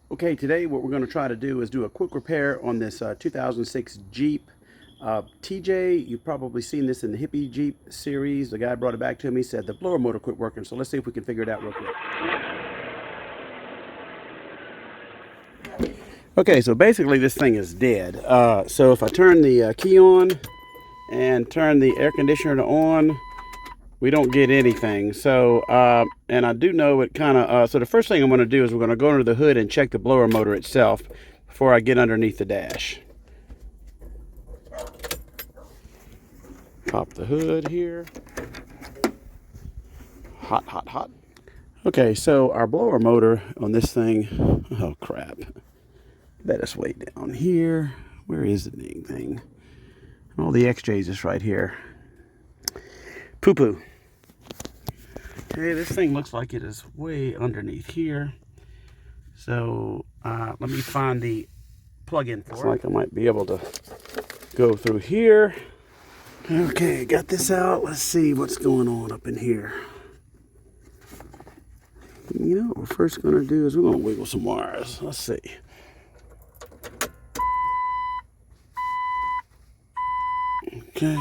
Okay, today what we're going to try to do is do a quick repair on this 2006 Jeep TJ. You've probably seen this in the hippie Jeep series. The guy brought it back to me, said the blower motor quit working, so let's see if we can figure it out real quick. Okay, so basically this thing is dead. So if I turn the key on and turn the air conditioner on, we don't get anything. So, and I do know it kind of, so the first thing I'm going to do is we're going to go under the hood and check the blower motor itself before I get underneath the dash. Pop the hood here. Hot, hot, hot. Okay, so our blower motor on this thing, oh crap. Bet it's way down here. Where is the dang thing? All the XJs is right here. Poo-poo. Okay, this thing looks like it is way underneath here. So let me find the plug-in for it. Looks like I might be able to go through here. Okay, got this out. Let's see what's going on up in here. You know what we're first going to do is we're going to wiggle some wires. Let's see. Okay.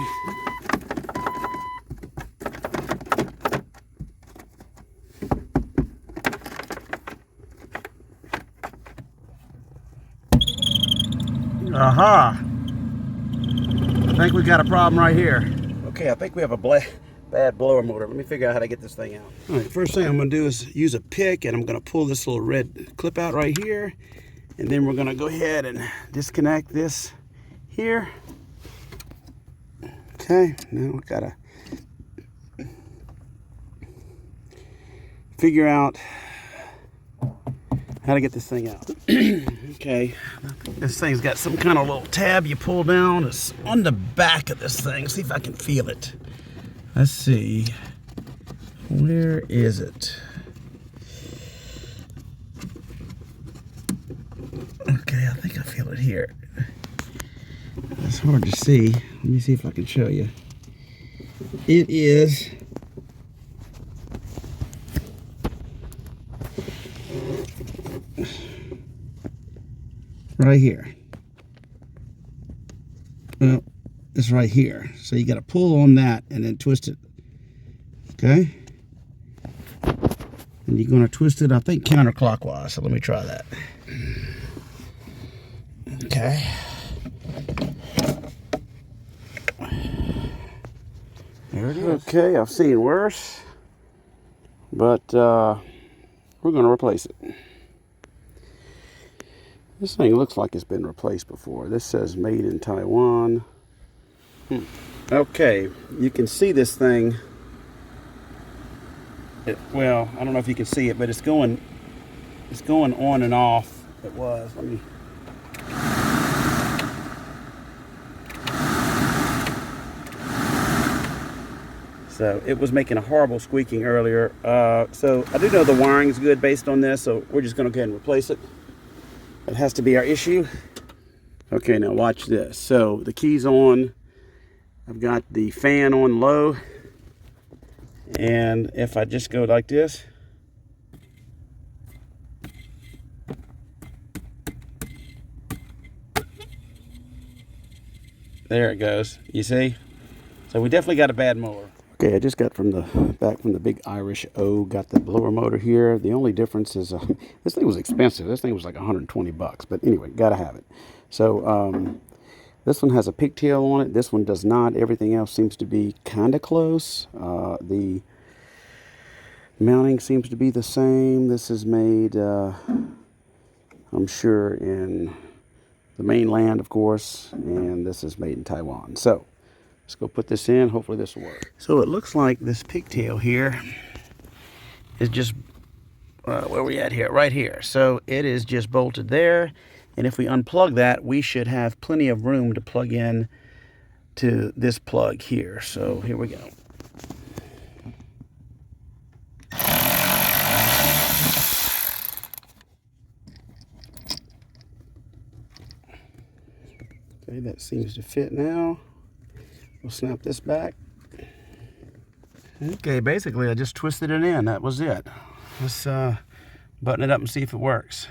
Aha! I think we got a problem right here. Okay, I think we have a bad blower motor. Let me figure out how to get this thing out. All right, first thing I'm going to do is use a pick, and I'm going to pull this little red clip out right here. And then we're going to go ahead and disconnect this here. Okay, now we've got to figure out how to get this thing out. Okay, this thing's got some kind of little tab you pull down. It's on the back of this thing. See if I can feel it. Let's see. Where is it? Okay, I think I feel it here. It's hard to see. Let me see if I can show you. It is right here. Well, it's right here. So you got to pull on that and then twist it. Okay? And you're going to twist it, I think, counterclockwise. So let me try that. Okay. There it is. Okay, I've seen worse. But we're going to replace it. This thing looks like it's been replaced before. This says made in Taiwan. Okay, you can see this thing. Well, I don't know if you can see it, but it's going on and off. It was. Let me. So it was making a horrible squeaking earlier. So I do know the wiring's good based on this, so we're just going to go ahead and replace it. That has to be our issue. Okay, now watch this. So the key's on. I've got the fan on low. And if I just go like this, there it goes. You see? So we definitely got a bad mower. Okay, I just got back from the big Irish O. Got the blower motor here. The only difference is this thing was expensive. This thing was like 120 bucks. But anyway, gotta have it. So this one has a pigtail on it. This one does not. Everything else seems to be kind of close. The mounting seems to be the same. This is made, I'm sure, in the mainland, of course. And this is made in Taiwan. So let's go put this in. Hopefully this will work. So it looks like this pigtail here is just, where are we at here? Right here. So it is just bolted there. And if we unplug that, we should have plenty of room to plug in to this plug here. So here we go. Okay, that seems to fit now. We'll snap this back. Okay, basically I just twisted it in. That was it. Let's button it up and see if it works.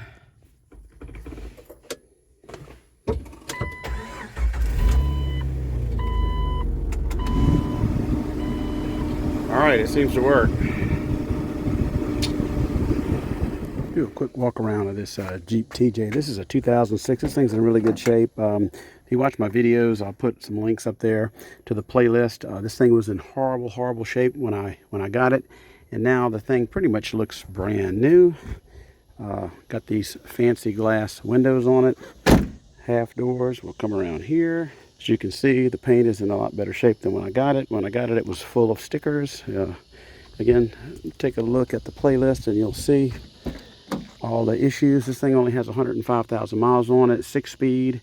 All right, it seems to work. Do a quick walk around of this Jeep TJ. This is a 2006. This thing's in really good shape. If you watch my videos, I'll put some links up there to the playlist. This thing was in horrible shape when I got it, and now the thing pretty much looks brand new. Got these fancy glass windows on it, half doors. We'll come around here. As you can see, the paint is in a lot better shape than when I got it. When I got it, it was full of stickers. Again, take a look at the playlist and you'll see all the issues. This thing only has 105,000 miles on it, 6-speed.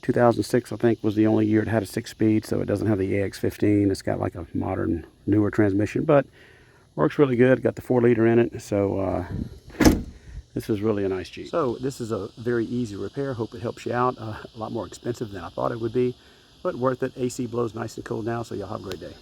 2006, I think, was the only year it had a 6-speed, so it doesn't have the AX15. It's got like a modern, newer transmission, but works really good. Got the 4-liter in it, so this is really a nice Jeep. So this is a very easy repair. Hope it helps you out. A lot more expensive than I thought it would be, but worth it. AC blows nice and cold now, so y'all have a great day.